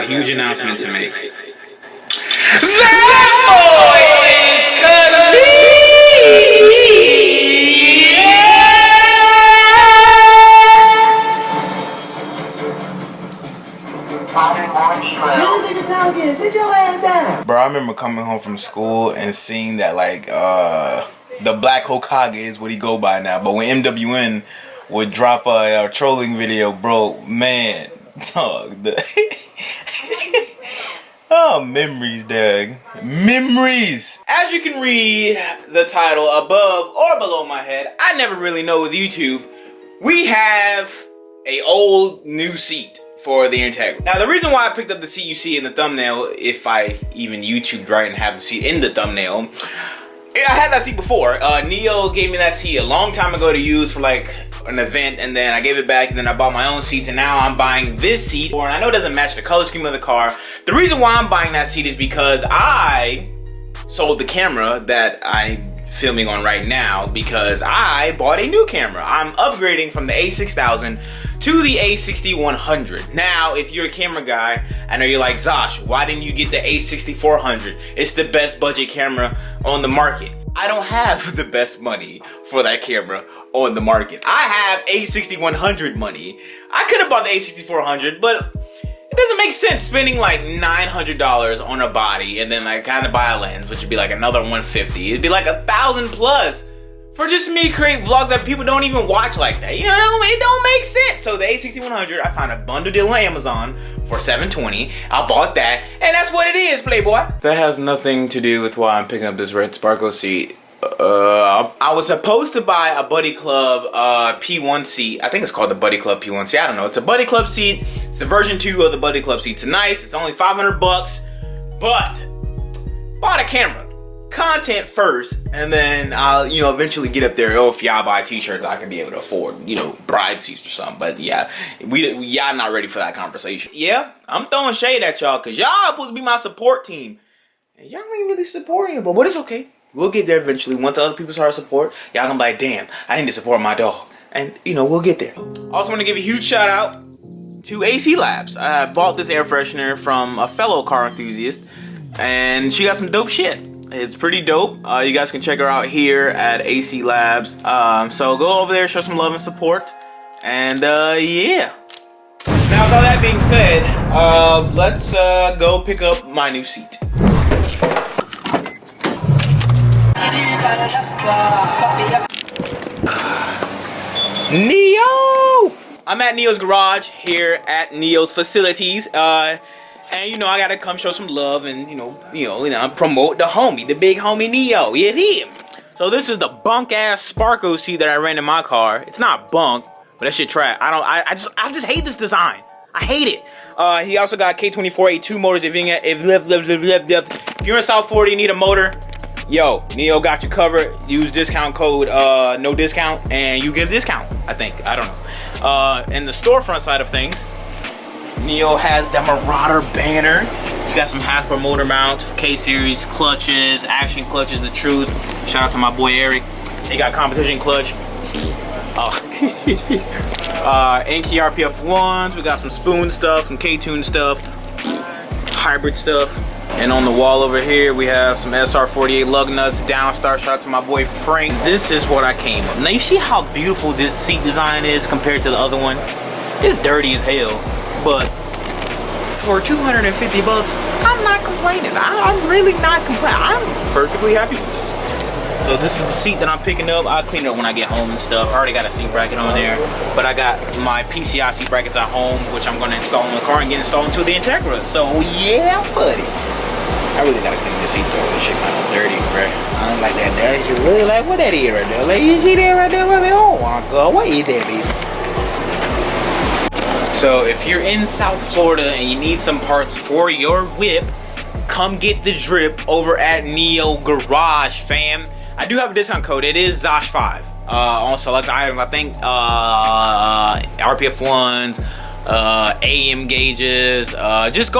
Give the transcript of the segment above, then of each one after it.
a huge announcement to make. That boy is Bro, I remember coming home from school and seeing that like the Black Hokage is what he go by now. But when MWN would drop a trolling video, bro, man, dog, oh, memories, dog. Memories. As you can read the title above or below my head, I never really know with YouTube. We have a old new seat for the Integra. Now, the reason why I picked up the seat you see in the thumbnail, if I even YouTubed right and have the seat in the thumbnail, I had that seat before. Neo gave me that seat a long time ago to use for like an event, and then I gave it back, and then I bought my own seat, and now I'm buying this seat. And I know it doesn't match the color scheme of the car. The reason why I'm buying that seat is because I sold the camera that I'm filming on right now because I bought a new camera. I'm upgrading from the A6000 to the A6100. Now, if you're a camera guy, I know you're like, Zosh, why didn't you get the A6400? It's the best budget camera on the market. I don't have the best money for that camera on the market. I have A6100 money. I could have bought the A6400, but it doesn't make sense spending like $900 on a body and then like kind of buy a lens, which would be like another $150. It'd be like $1,000 plus for just me to create vlogs that people don't even watch like that. You know, it don't make sense. So the A6100, I found a bundle deal on Amazon for $720. I bought that, and that's what it is, Playboy. That has nothing to do with why I'm picking up this red Sparco seat. I was supposed to buy a Buddy Club P1 seat. I think it's called the Buddy Club P1 seat. I don't know. It's a Buddy Club seat. It's the version 2 of the Buddy Club seat. It's nice. It's only $500, but bought a camera. Content first, and then I'll, eventually get up there. Oh, if y'all buy t-shirts, I can be able to afford, bride seats or something. But yeah, y'all not ready for that conversation. Yeah, I'm throwing shade at y'all because y'all supposed to be my support team, and y'all ain't really supporting it. But it's okay. We'll get there eventually. Once other people start support, y'all gonna be like, damn, I need to support my dog, and we'll get there. Also, want to give a huge shout out to AC Labs. I bought this air freshener from a fellow car enthusiast, and she got some dope shit. It's pretty dope. You guys can check her out here at AC Labs. So go over there, show some love and support. And yeah. Now with all that being said, let's go pick up my new seat. Neo! I'm at Neo's garage here at Neo's facilities. And I gotta come show some love and promote the homie, the big homie Neo. You hear him? So this is the bunk ass Sparco seat that I ran in my car. It's not bunk, but that shit trash. I just hate this design. I hate it. He also got K24 A2 motors. If you're in South Florida, you need a motor. Yo, Neo got you covered. Use discount code no discount, and you get a discount. I think. I don't know. In the storefront side of things, Neo has the Marauder banner. You got some Hasbro motor mounts, K-series clutches, action clutches, the truth. Shout out to my boy Eric. He got competition clutch. Enki RPF 1s. We got some spoon stuff, some K-tune stuff, hybrid stuff. And on the wall over here, we have some SR48 lug nuts, Downstar. Shout out to my boy Frank. This is what I came up. Now you see how beautiful this seat design is compared to the other one? It's dirty as hell. But for $250, I'm not complaining. I'm really not complaining. I'm perfectly happy with this. So this is the seat that I'm picking up. I'll clean it up when I get home and stuff. I already got a seat bracket on there. But I got my PCI seat brackets at home, which I'm going to install in the car and get installed into the Integra. So yeah, buddy. I really got to clean this seat though. This shit kind of dirty, bro. I don't like that. That shit really like, what that is right there? Like, you see that right there? Oh my God, what is that, baby? So if you're in South Florida and you need some parts for your whip, come get the drip over at Neo Garage, fam. I do have a discount code. It is Zosh5 on select items. I think RPF 1s, AM gauges. Just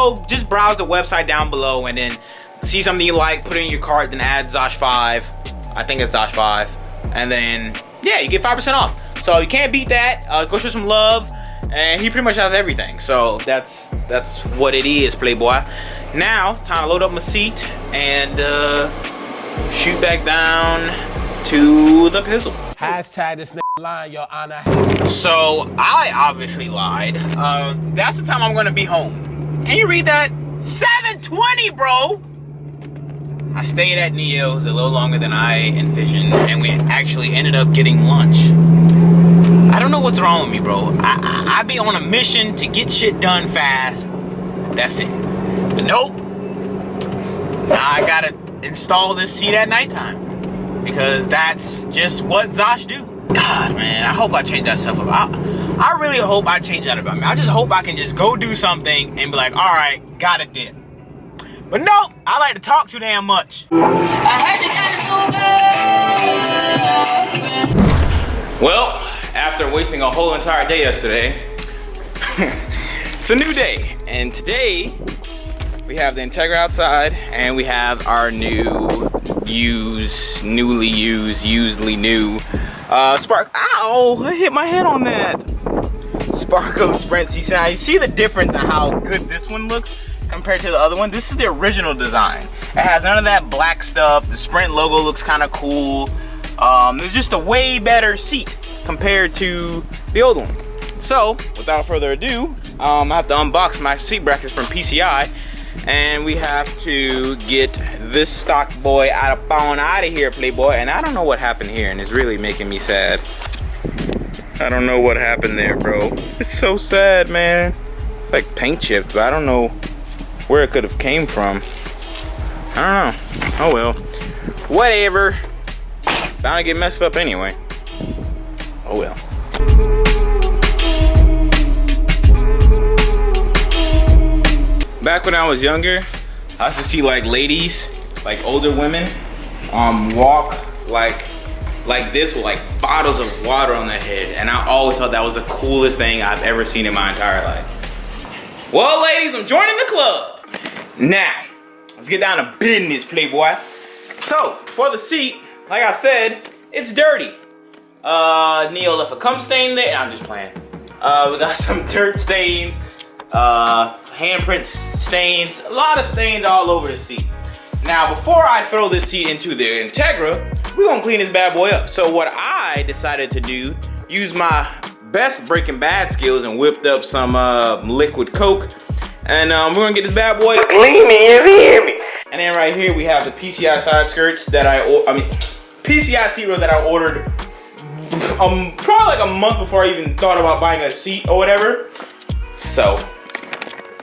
browse the website down below and then see something you like, put it in your cart, then add Zosh5. I think it's Zosh5, and then yeah, you get 5% off. So you can't beat that. Go show some love. and he pretty much has everything. So that's what it is, Playboy. Now, time to load up my seat and shoot back down to the pizzle. Hashtag this nigga lying, your honor. So I obviously lied. That's the time I'm gonna be home. Can you read that? 7:20, bro. I stayed at Neo's a little longer than I envisioned, and we actually ended up getting lunch. I don't know what's wrong with me, bro. I be on a mission to get shit done fast. That's it. But nope. Now I gotta install this seat at nighttime, because that's just what Zosh do. God, man, I hope I change that stuff up. I really hope I change that about me. I just hope I can just go do something and be like, all right, got it did. But nope, I like to talk too damn much. Well, after wasting a whole entire day yesterday, it's a new day. And today, we have the Integra outside, and we have our newly used Sparco. Ow, I hit my head on that. Sparco Sprint C. Now you see the difference in how good this one looks compared to the other one. This is the original design. It has none of that black stuff. The Sprint logo looks kind of cool. It's just a way better seat compared to the old one. So, without further ado, I have to unbox my seat brackets from PCI, and we have to get this stock boy out of here, Playboy. And I don't know what happened here, and it's really making me sad. I don't know what happened there, bro. It's so sad, man. Like paint chipped, but I don't know where it could have came from. I don't know. Oh well. Whatever. Bound to get messed up anyway. Oh well. Back when I was younger, I used to see like ladies, like older women, walk like this with like bottles of water on their head, and I always thought that was the coolest thing I've ever seen in my entire life. Well, ladies, I'm joining the club. Now, let's get down to business, Playboy. So, for the seat, like I said, it's dirty. Neo left a cum stain there. I'm just playing. We got some dirt stains, handprint stains, a lot of stains all over the seat. Now, before I throw this seat into the Integra, we're gonna clean this bad boy up. So what I decided to do, use my best Breaking Bad skills and whipped up some liquid Coke. And we're gonna get this bad boy gleaming, you hear me? And then right here we have the PCI side skirts that PCI seat rows that I ordered probably like a month before I even thought about buying a seat or whatever. So,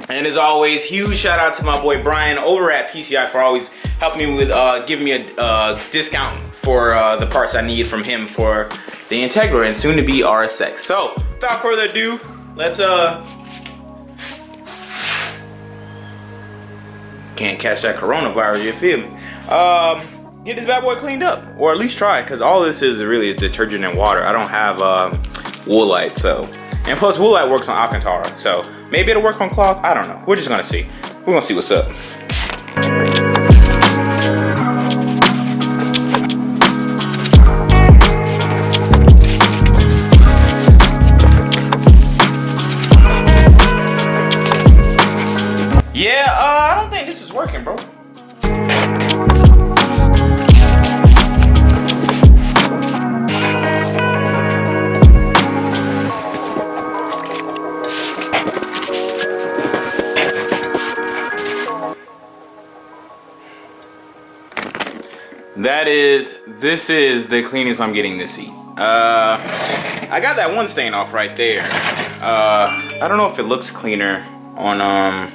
and as always, huge shout out to my boy Brian over at PCI for always helping me with giving me a discount for the parts I need from him for the Integra and soon to be RSX. So, without further ado, let's can't catch that coronavirus, you feel me? Get this bad boy cleaned up, or at least try it, because all this is really detergent and water. I don't have Woolite, so, and plus Woolite works on Alcantara, so maybe it'll work on cloth. I don't know. We're just gonna see. We're gonna see what's up. Yeah, I don't think this is working, bro. This is the cleanest I'm getting this seat. I got that one stain off right there. I don't know if it looks cleaner on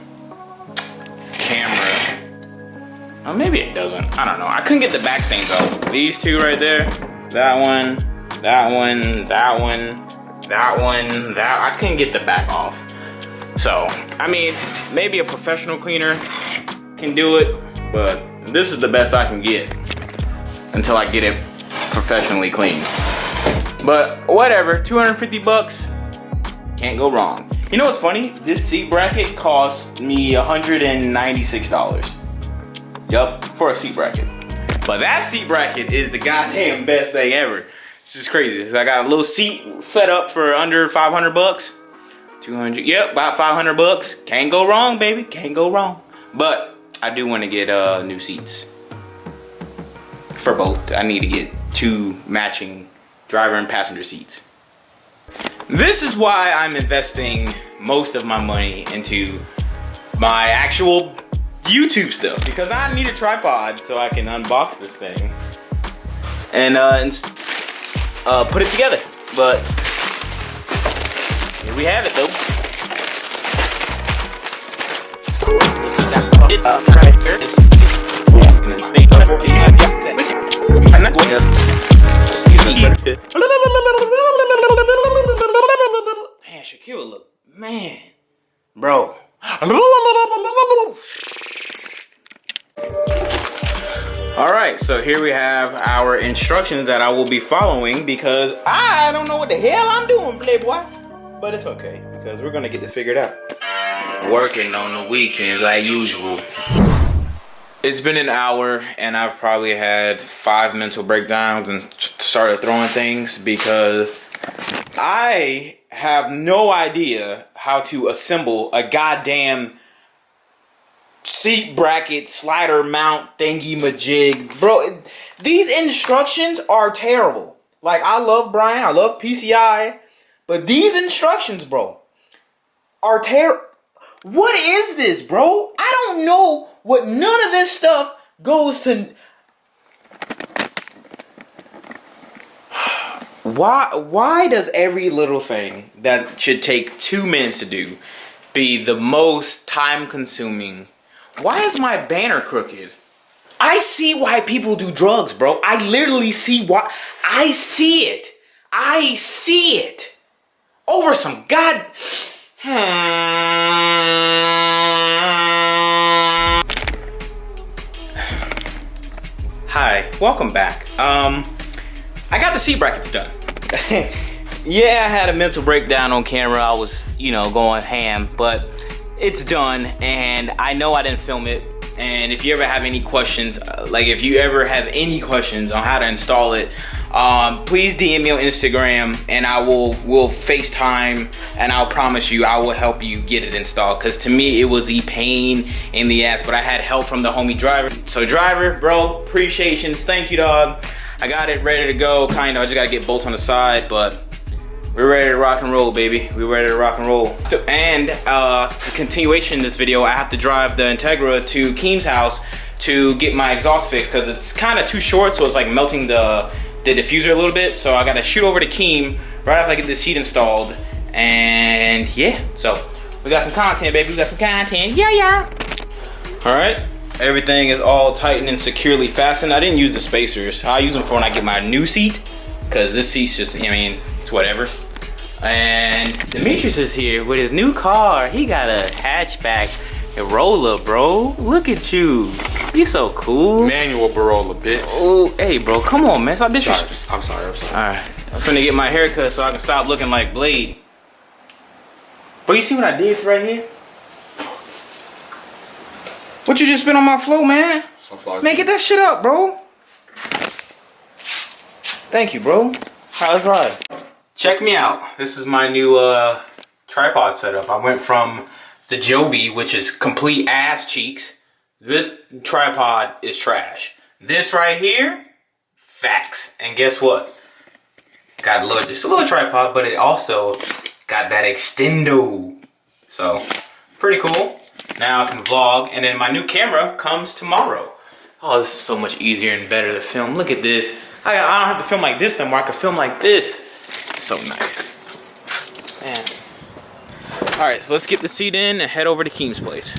camera. Maybe it doesn't. I don't know. I couldn't get the back stains off. These two right there. That one, that one, that one, that one, that. I couldn't get the back off. So, I mean, maybe a professional cleaner can do it, but this is the best I can get until I get it professionally clean. But whatever, 250 bucks, can't go wrong. You know what's funny? This seat bracket cost me $196. Yup, for a seat bracket. But that seat bracket is the goddamn best thing ever. This is crazy. I got a little seat set up for under 500 bucks. 200. Yep, about 500 bucks. Can't go wrong, baby. Can't go wrong. But I do want to get new seats for both. I need to get 2 matching driver and passenger seats. This is why I'm investing most of my money into my actual YouTube stuff, because I need a tripod so I can unbox this thing and put it together. But here we have it though. Man, Shakira look, man, bro. Alright, so here we have our instructions that I will be following, because I don't know what the hell I'm doing, playboy. But it's okay, because we're gonna get it figured out. Working on the weekends like usual. It's been an hour and I've probably had 5 mental breakdowns and started throwing things, because I have no idea how to assemble a goddamn seat bracket slider mount thingy majig. Bro, these instructions are terrible. Like, I love Brian, I love PCI, but these instructions, bro, are terrible. What is this, bro? I don't know what none of this stuff goes to. Why does every little thing that should take 2 minutes to do be the most time consuming? Why is my banner crooked? I see why people do drugs, bro. I literally see why. I see it. I see it. Over some god. Hi, welcome back. I got the seat brackets done. Yeah, I had a mental breakdown on camera. I was, going ham, but it's done, and I know I didn't film it. And if you ever have any questions, on how to install it, please DM me on Instagram, and we'll FaceTime, and I'll promise you I will help you get it installed. Cause to me it was a pain in the ass, but I had help from the homie driver. So driver, bro, appreciations, thank you, dog. I got it ready to go, kind of. I just gotta get bolts on the side, but we're ready to rock and roll, baby. We're ready to rock and roll. So, and continuation of this video, I have to drive the Integra to Keane's house to get my exhaust fixed, because it's kind of too short, so it's like melting the diffuser a little bit. So I gotta shoot over to Keane right after I get the seat installed. And yeah, so we got some content, baby. We got some content. Yeah. All right, everything is all tightened and securely fastened. I didn't use the spacers. I'll use them for when I get my new seat, because this seat's just, it's whatever. And Demetrius is here with his new car. He got a hatchback Corolla, bro. Look at you. You so cool. Manual Corolla, bitch. Oh, hey, bro, come on, man. Stop disrespecting. I'm sorry. All right, I'm finna get my hair cut so I can stop looking like Blade. Bro, you see what I did right here? What you just spit on my floor, man? Man, get that shit up, bro. Thank you, bro. All right, let's ride. Check me out. This is my new tripod setup. I went from the Joby, which is complete ass cheeks. This tripod is trash. This right here, facts. And guess what? Got just a little tripod, but it also got that extendo. So, pretty cool. Now I can vlog, and then my new camera comes tomorrow. Oh, this is so much easier and better to film. Look at this. I don't have to film like this no more. I can film like this. So nice. Man. Alright, so let's get the seat in and head over to Keane's place.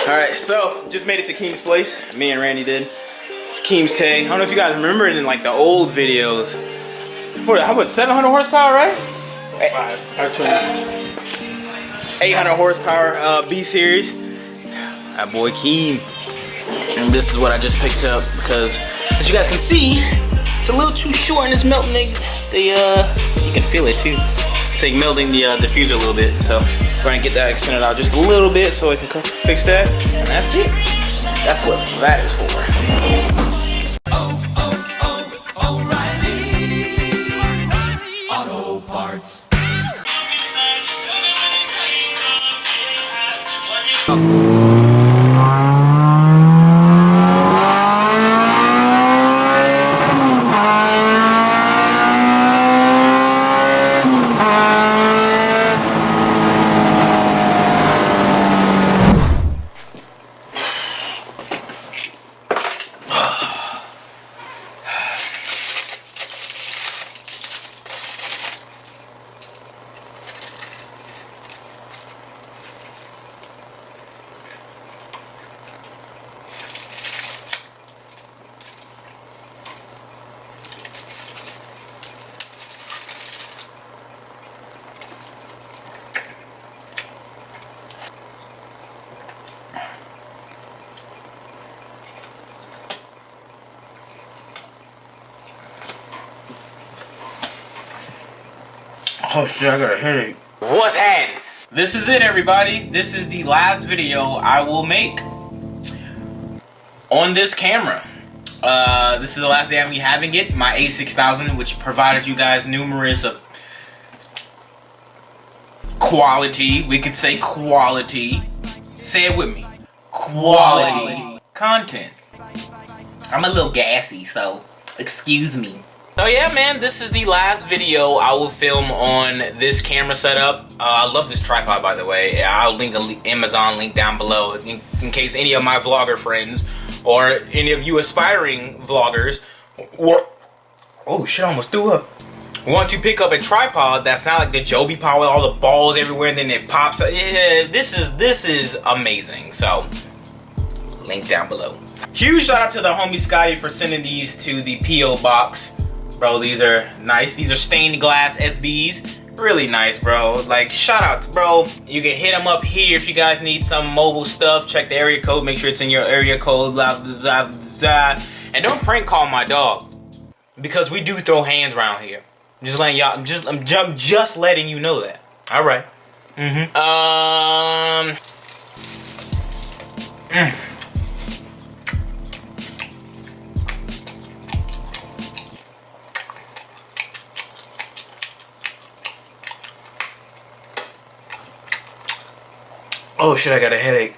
Alright, so just made it to Keane's place. Me and Randy did. It's Keane's Tay. I don't know if you guys remember it in like the old videos. How about 700 horsepower, right? 800 horsepower B series. That boy Keane. And this is what I just picked up, because as you guys can see, it's a little too short and it's melting you can feel it too. It's like melting the diffuser a little bit. So trying to get that extended out just a little bit so I can fix that. And that's it. That's what that is for. Auto parts. Oh shit, I got a headache. What's happening? This is it, everybody. This is the last video I will make on this camera. This is the last day I'm be having it. My A6000, which provided you guys numerous of quality. We could say quality. Say it with me. Quality content. I'm a little gassy, so excuse me. So yeah, man, this is the last video I will film on this camera setup. I love this tripod, by the way. I'll link an Amazon link down below in case any of my vlogger friends or any of you aspiring vloggers or oh shit, I almost threw up. Want to pick up a tripod that's not like the JBtuned with all the balls everywhere and then it pops up. Yeah, this is amazing. So link down below. Huge shout out to the homie Scotty for sending these to the PO box. Bro, these are nice. These are stained glass SBs. Really nice, bro. Like, shout out, bro. You can hit them up here if you guys need some mobile stuff. Check the area code. Make sure it's in your area code. Blah, blah, blah, blah. And don't prank call my dog. Because we do throw hands around here. I'm just letting y'all, I'm just letting you know that. Alright. Oh shit, I got a headache.